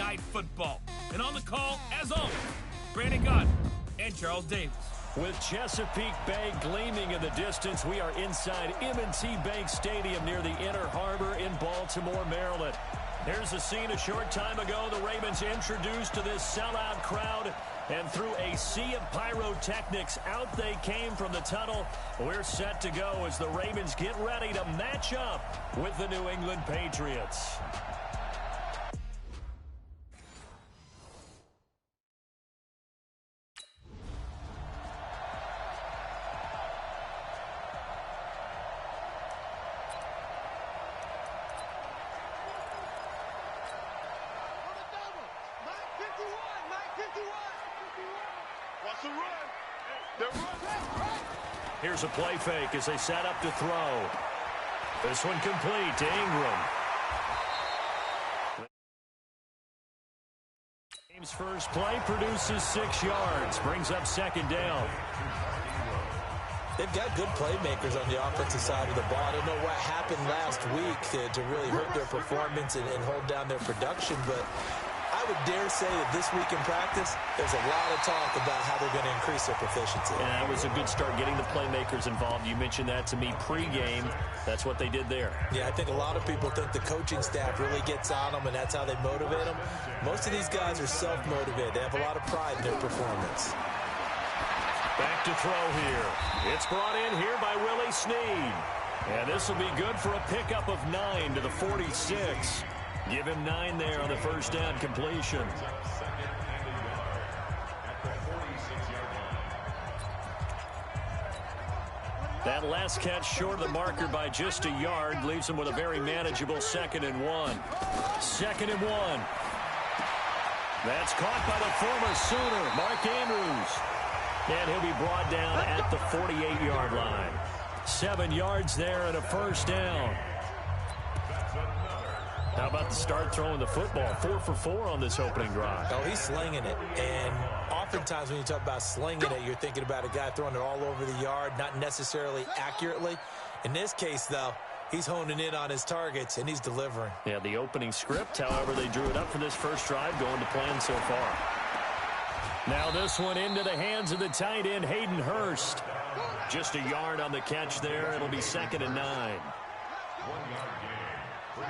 Night Football. And on the call, as always, Brandon Gaudin and Charles Davis. With Chesapeake Bay gleaming in the distance, we are inside M&T Bank Stadium near the Inner Harbor in Baltimore, Maryland. Here's the scene a short time ago. The Ravens introduced to this sellout crowd, and through a sea of pyrotechnics, out they came from the tunnel. We're set to go as the Ravens get ready to match up with the New England Patriots. Here's a play fake as they set up to throw. This one complete to Ingram. Game's first play produces 6 yards, brings up second down. They've got good playmakers on the offensive side of the ball. I don't know what happened last week to really hurt their performance and hold down their production, but I would dare say that this week in practice, there's a lot of talk about how they're going to increase their proficiency. Yeah, it was a good start getting the playmakers involved. You mentioned that to me pregame. That's what they did there. Yeah, I think a lot of people think the coaching staff really gets on them, and that's how they motivate them. Most of these guys are self-motivated. They have a lot of pride in their performance. Back to throw here. It's brought in here by Willie Snead. And this will be good for a pickup of 9 to the 46. Give him 9 there on the first down completion. That last catch short of the marker by just a yard leaves him with a very manageable 2nd and 1. 2nd and 1. That's caught by the former Sooner, Mark Andrews. And he'll be brought down at the 48-yard line. 7 yards there and a first down. How about the start throwing the football? 4 for 4 on this opening drive. Oh, he's slinging it. And oftentimes when you talk about slinging it, you're thinking about a guy throwing it all over the yard, not necessarily accurately. In this case, though, he's honing in on his targets, and he's delivering. Yeah, the opening script, however, they drew it up for this first drive, going to plan so far. Now this one into the hands of the tight end, Hayden Hurst. Just a yard on the catch there. It'll be 2nd and 9.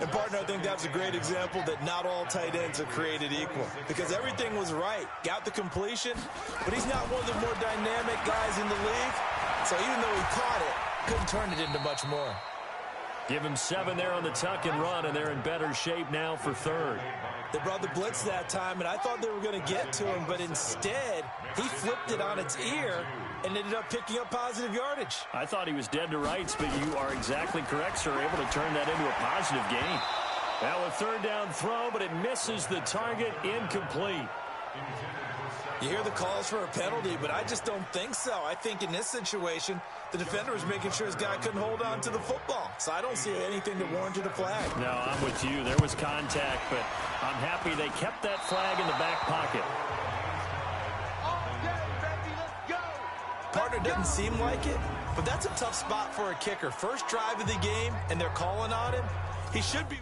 And, partner, I think that's a great example that not all tight ends are created equal, because everything was right. Got the completion, but he's not one of the more dynamic guys in the league. So even though he caught it, couldn't turn it into much more. Give him 7 there on the tuck and run, and they're in better shape now for 3rd. They brought the blitz that time, and I thought they were going to get to him, but instead he flipped it on its ear and ended up picking up positive yardage. I thought he was dead to rights, but you are exactly correct, sir. Able to turn that into a positive gain. Now a 3rd down throw, but it misses the target. Incomplete. You hear the calls for a penalty, but I just don't think so. I think in this situation, the defender was making sure his guy couldn't hold on to the football. So I don't see anything that warranted a flag. No, I'm with you. There was contact, but I'm happy they kept that flag in the back pocket. Partner, doesn't seem like it, but that's a tough spot for a kicker. First drive of the game, and they're calling on him. He should be...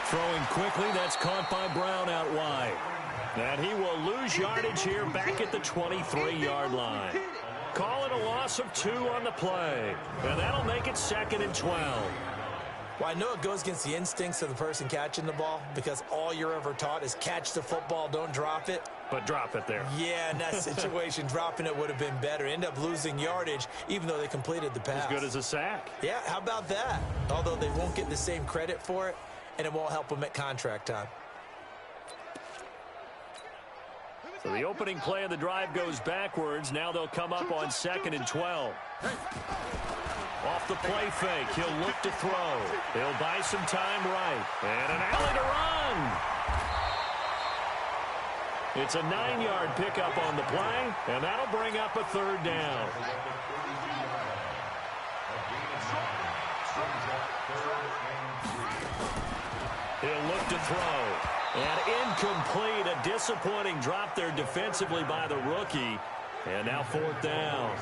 Throwing quickly, that's caught by Brown out wide. And he will lose yardage here back at the 23-yard line. Call it a loss of 2 on the play. And that'll make it 2nd and 12. Well, I know it goes against the instincts of the person catching the ball, because all you're ever taught is catch the football, don't drop it. But drop it there. Yeah, in that situation, dropping it would have been better. End up losing yardage, even though they completed the pass. As good as a sack. Yeah, how about that? Although they won't get the same credit for it, and it won't help them at contract time. So the opening play of the drive goes backwards. Now they'll come up on 2nd and 12. Off the play fake, he'll look to throw. He'll buy some time right. And an alley to run. It's a 9-yard pickup on the play, and that'll bring up a third down. He'll look to throw. And incomplete. A disappointing drop there defensively by the rookie. And now fourth down.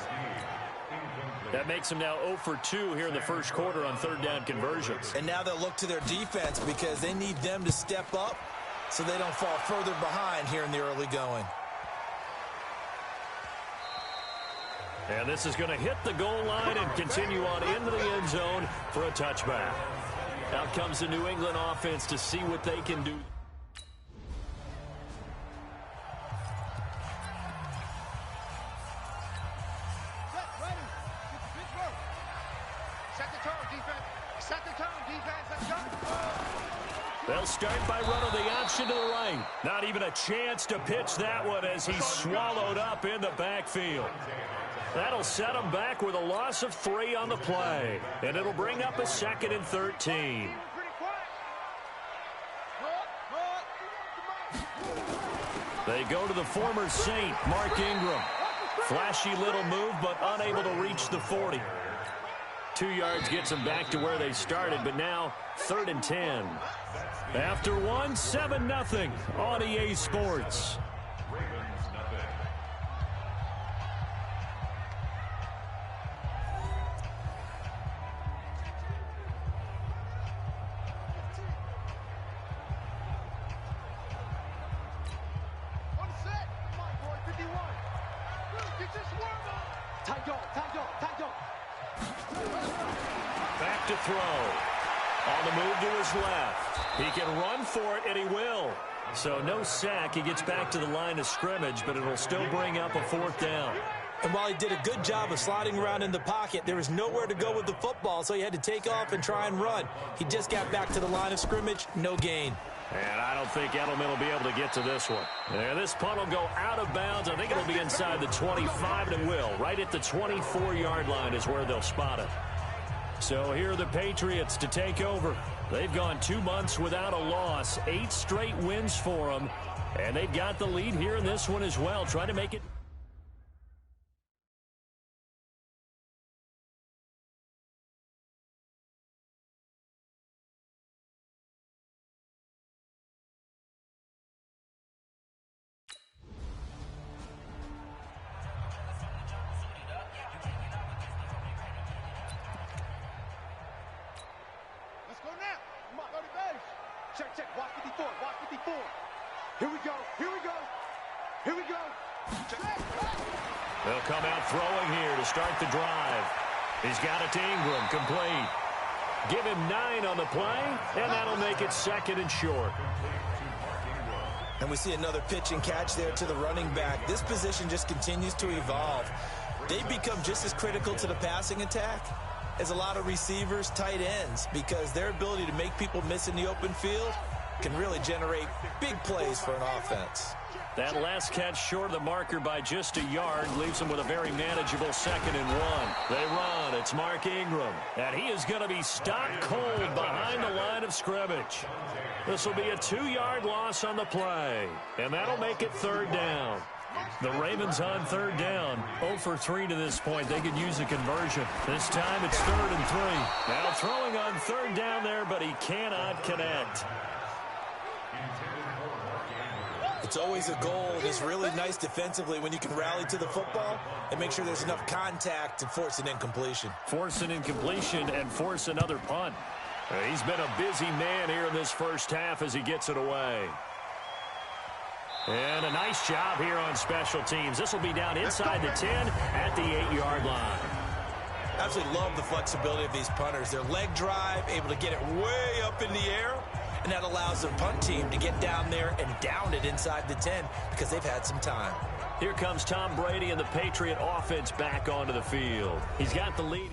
That makes him now 0 for 2 here in the first quarter on third down conversions. And now they'll look to their defense because they need them to step up so they don't fall further behind here in the early going. And this is going to hit the goal line and continue on into the end zone for a touchback. Out comes the New England offense to see what they can do. They'll start by running the option to the right. Not even a chance to pitch that one as he's swallowed up in the backfield. That'll set him back with a loss of 3 on the play. And it'll bring up a 2nd and 13. They go to the former Saint, Mark Ingram. Flashy little move, but unable to reach the 40. 2 yards gets them back to where they started, but now 3rd and 10. After 1, 7-0 on EA Sports. Back to throw. On the move to his left. He can run for it, and he will. So no sack. He gets back to the line of scrimmage, but it'll still bring up a 4th down. And while he did a good job of sliding around in the pocket, there was nowhere to go with the football, so he had to take off and try and run. He just got back to the line of scrimmage, no gain. And I don't think Edelman will be able to get to this one. And this punt will go out of bounds. I think it'll be inside the 25, and it will. Right at the 24-yard line is where they'll spot it. So here are the Patriots to take over. They've gone 2 months without a loss, 8 straight wins for them. And they've got the lead here in this one as well, trying to make it. Check, watch 54, watch 54. Here we go, here we go, here we go. They'll come out throwing here to start the drive. He's got it to Ingram, complete. Give him 9 on the play, and that'll make it 2nd and short. And we see another pitch and catch there to the running back. This position just continues to evolve. They've become just as critical to the passing attack as a lot of receivers, tight ends, because their ability to make people miss in the open field can really generate big plays for an offense. That last catch short of the marker by just a yard leaves them with a very manageable 2nd and 1. They run. It's Mark Ingram. And he is going to be stopped cold behind the line of scrimmage. This will be a 2-yard loss on the play. And that'll make it 3rd down. The Ravens on 3rd down. 0 for 3 to this point. They could use a conversion. This time it's 3rd and 3. Now throwing on 3rd down there, but he cannot connect. It's always a goal, and it's really nice defensively when you can rally to the football and make sure there's enough contact to force an incompletion. Force an incompletion and force another punt. He's been a busy man here in this first half as he gets it away. And a nice job here on special teams. This will be down inside the 10 at the 8-yard line. Absolutely love the flexibility of these punters. Their leg drive, able to get it way up in the air, and that allows the punt team to get down there and down it inside the 10 because they've had some time. Here comes Tom Brady and the Patriot offense back onto the field. He's got the lead.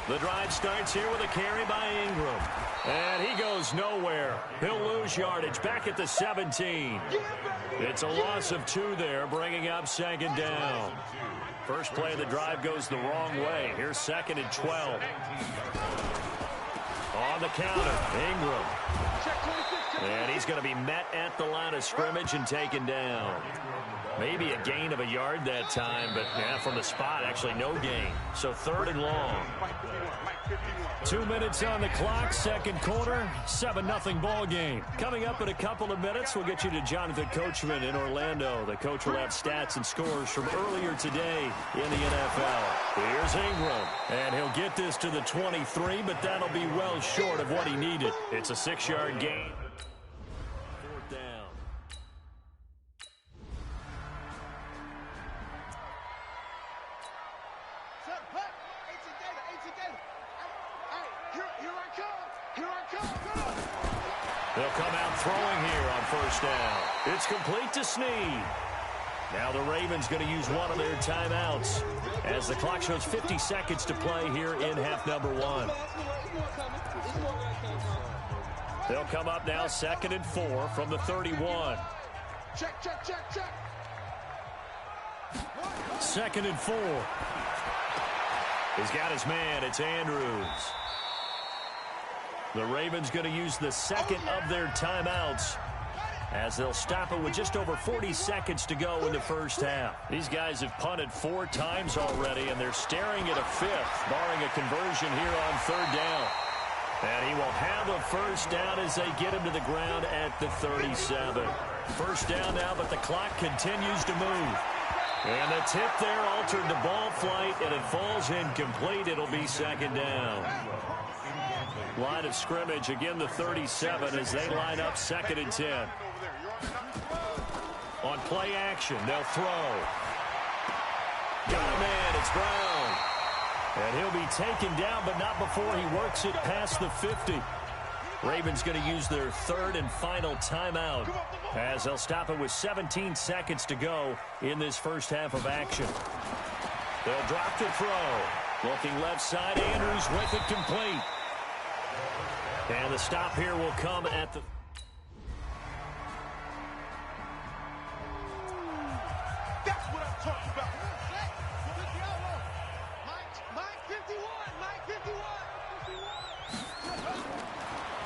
The drive starts here with a carry by Ingram. And he goes nowhere. He'll lose yardage back at the 17. It's a loss of 2 there, bringing up second down. First play of the drive goes the wrong way. Here's second and 12. On the counter, Ingram. And he's going to be met at the line of scrimmage and taken down. Maybe a gain of a yard that time, but yeah, from the spot, actually no gain. So third and long. 2 minutes on the clock, second quarter, 7-0 ball game. Coming up in a couple of minutes, we'll get you to Jonathan Coachman in Orlando. The coach will have stats and scores from earlier today in the NFL. Here's Ingram, and he'll get this to the 23, but that'll be well short of what he needed. It's a 6-yard gain. Fourth down. They'll come out throwing here on first down. It's complete to Snead. Now the Ravens going to use one of their timeouts as the clock shows 50 seconds to play here in half number 1. They'll come up now second and 4 from the 31. Check, check, check, check. Second and 4. He's got his man. It's Andrews. The Ravens going to use the second of their timeouts as they'll stop it with just over 40 seconds to go in the first half. These guys have punted 4 times already, and they're staring at a 5th, barring a conversion here on third down. And he will have a first down as they get him to the ground at the 37. First down now, but the clock continues to move. And the tip there altered the ball flight, and it falls incomplete. It'll be second down. Line of scrimmage, again the 37 as they line up second and 10. On play action, they'll throw. Got a man, it's Brown. And he'll be taken down, but not before he works it past the 50. Ravens going to use their third and final timeout as they'll stop it with 17 seconds to go in this first half of action. They'll drop to throw. Looking left side, Andrews with it complete. And the stop here will come at the... That's what I'm talking about. Mike 51, Mike 51.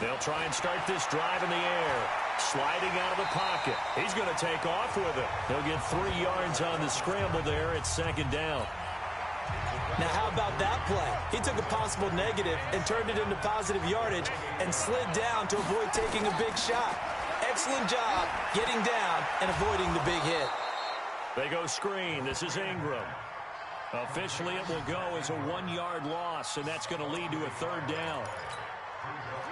They'll try and start this drive in the air. Sliding out of the pocket. He's going to take off with it. He'll get 3 yards on the scramble there at second down. Now, how about that play? He took a possible negative and turned it into positive yardage and slid down to avoid taking a big shot. Excellent job getting down and avoiding the big hit. They go screen. This is Ingram. Officially, it will go as a 1-yard loss, and that's going to lead to a third down.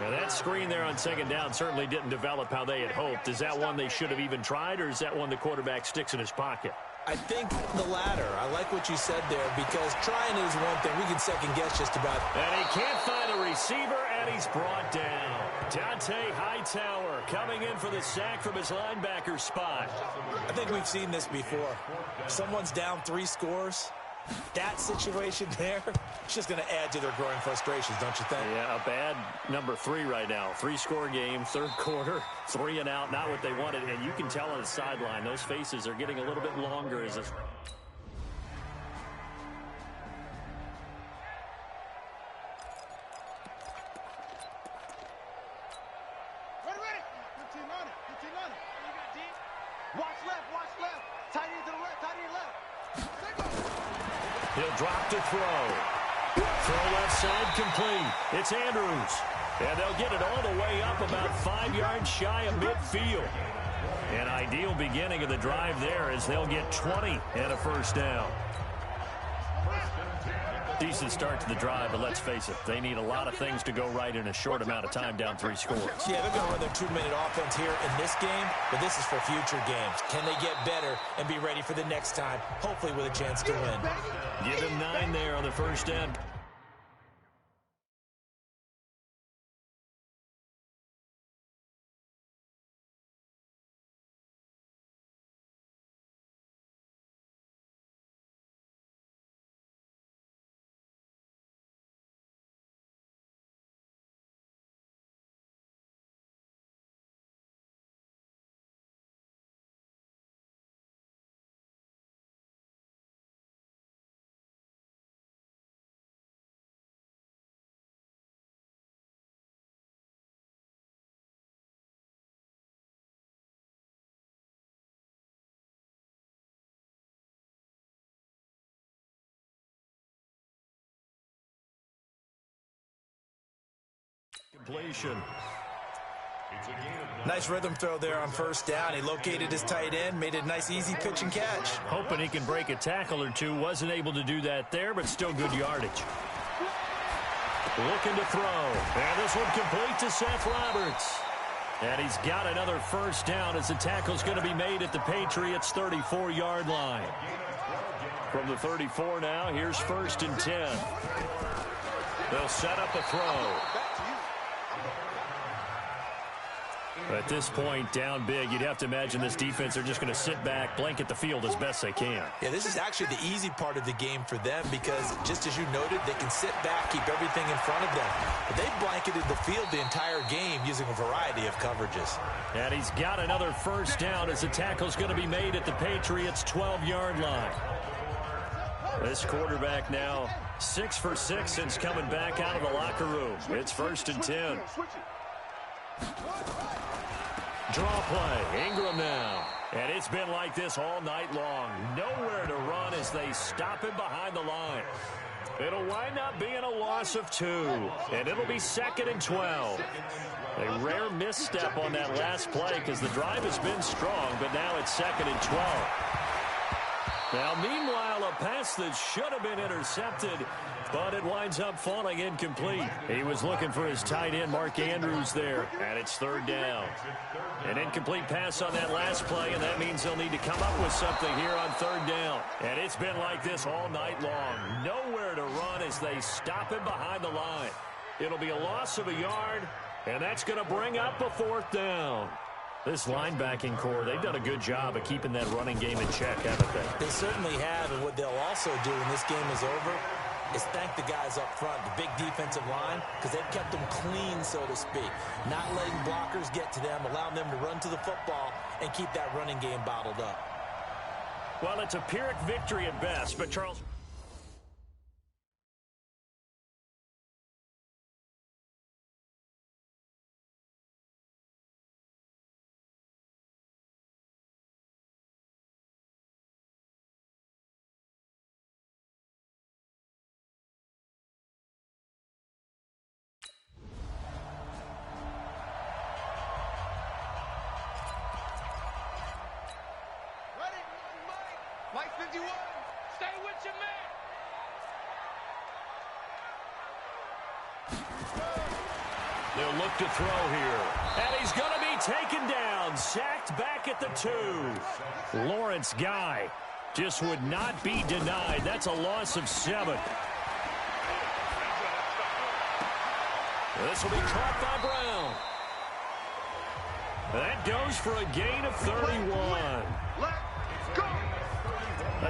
Now, that screen there on second down certainly didn't develop how they had hoped. Is that one they should have even tried, or is that one the quarterback sticks in his pocket? I think the latter. I like what you said there because trying is one thing. We can second guess just about. And he can't find a receiver, and he's brought down. Dante Hightower coming in for the sack from his linebacker spot. I think we've seen this before. Someone's down 3 scores. That situation there, it's just going to add to their growing frustrations, don't you think? Yeah, a bad number 3 right now. 3-score game, third quarter, 3 and out, not what they wanted. And you can tell on the sideline, those faces are getting a little bit longer as this. Ready. 15 on it. You got deep. Watch left. Tight end to the left, tight end left. He'll drop to throw. Throw left side complete. It's Andrews. And they'll get it all the way up about 5 yards shy of midfield. An ideal beginning of the drive there as they'll get 20 and a first down. Decent start to the drive, but let's face it, they need a lot of things to go right in a short amount of time down 3 scores. Yeah, they're going to run their 2-minute offense here in this game, but this is for future games. Can they get better and be ready for the next time, hopefully with a chance to win? Give him 9 there on the first down. completion. Nice rhythm throw there on first down. He located his tight end, made it a nice, easy pitch and catch. Hoping he can break a tackle or two. Wasn't able to do that there, but still good yardage. Looking to throw. And this one complete to Seth Roberts. And he's got another first down as the tackle's going to be made at the Patriots' 34-yard line. From the 34 now, here's 1st and 10. They'll set up a throw. At this point, down big, you'd have to imagine this defense are just going to sit back, blanket the field as best they can. Yeah, this is actually the easy part of the game for them because, just as you noted, they can sit back, keep everything in front of them. But they've blanketed the field the entire game using a variety of coverages. And he's got another first down as the tackle's going to be made at the Patriots' 12-yard line. This quarterback now 6 for 6 since coming back out of the locker room. It's 1st and 10. Draw play. Ingram now. And it's been like this all night long. Nowhere to run as they stop him behind the line. It'll wind up being a loss of 2. And it'll be 2nd and 12. A rare misstep on that last play because the drive has been strong, but now it's 2nd and 12. Now, meanwhile, a pass that should have been intercepted, but it winds up falling incomplete. He was looking for his tight end, Mark Andrews, there, and it's 3rd down. An incomplete pass on that last play, and that means they'll need to come up with something here on 3rd down. And it's been like this all night long. Nowhere to run as they stop him behind the line. It'll be a loss of a yard, and that's going to bring up a 4th down. This linebacking core, they've done a good job of keeping that running game in check, haven't they? They certainly have, and what they'll also do when this game is over is thank the guys up front, the big defensive line, because they've kept them clean, so to speak. Not letting blockers get to them, allowing them to run to the football and keep that running game bottled up. Well, it's a Pyrrhic victory at best, but Charles... Mike 51, stay with your man. They'll look to throw here. And he's going to be taken down. Sacked back at the 2. Lawrence Guy just would not be denied. That's a loss of 7. This will be caught by Brown. That goes for a gain of 31. Let's go.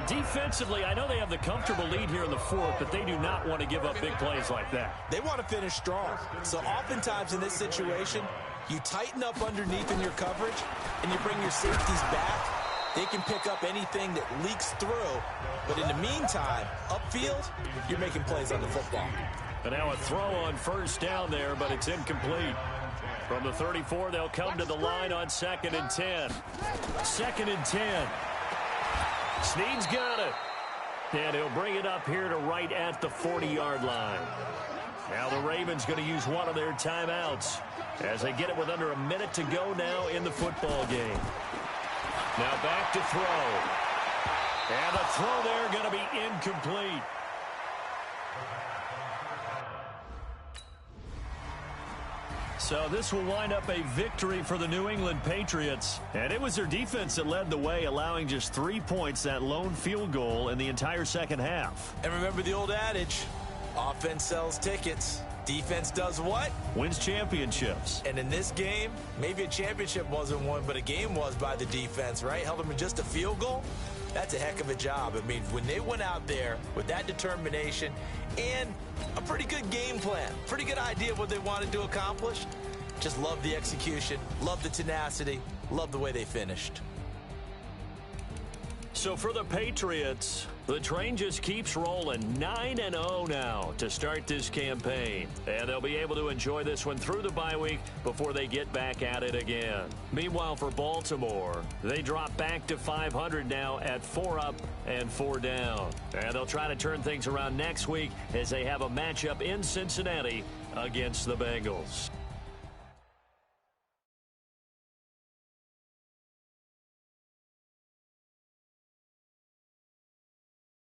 Defensively, I know they have the comfortable lead here in the 4th, but they do not want to give up big plays like that. They want to finish strong. So oftentimes in this situation, you tighten up underneath in your coverage, and you bring your safeties back. They can pick up anything that leaks through. But in the meantime, upfield, you're making plays on the football. And now a throw on first down there, but it's incomplete. From the 34, they'll come to the line on 2nd and 10. 2nd and 10. Snead's got it. And he'll bring it up here to right at the 40-yard line. Now the Ravens going to use one of their timeouts as they get it with under a minute to go now in the football game. Now back to throw. And the throw there going to be incomplete. So this will wind up a victory for the New England Patriots. And it was their defense that led the way, allowing just 3 points, that lone field goal in the entire second half. And remember the old adage, offense sells tickets. Defense does what? Wins championships. And in this game, maybe a championship wasn't won, but a game was by the defense, right? Held them to just a field goal. That's a heck of a job. I mean, when they went out there with that determination and a pretty good game plan, pretty good idea of what they wanted to accomplish, just love the execution, love the tenacity, love the way they finished. So for the Patriots, the train just keeps rolling. 9-0 now to start this campaign. And they'll be able to enjoy this one through the bye week before they get back at it again. Meanwhile, for Baltimore, they drop back to 500 now at 4 up and 4 down. And they'll try to turn things around next week as they have a matchup in Cincinnati against the Bengals.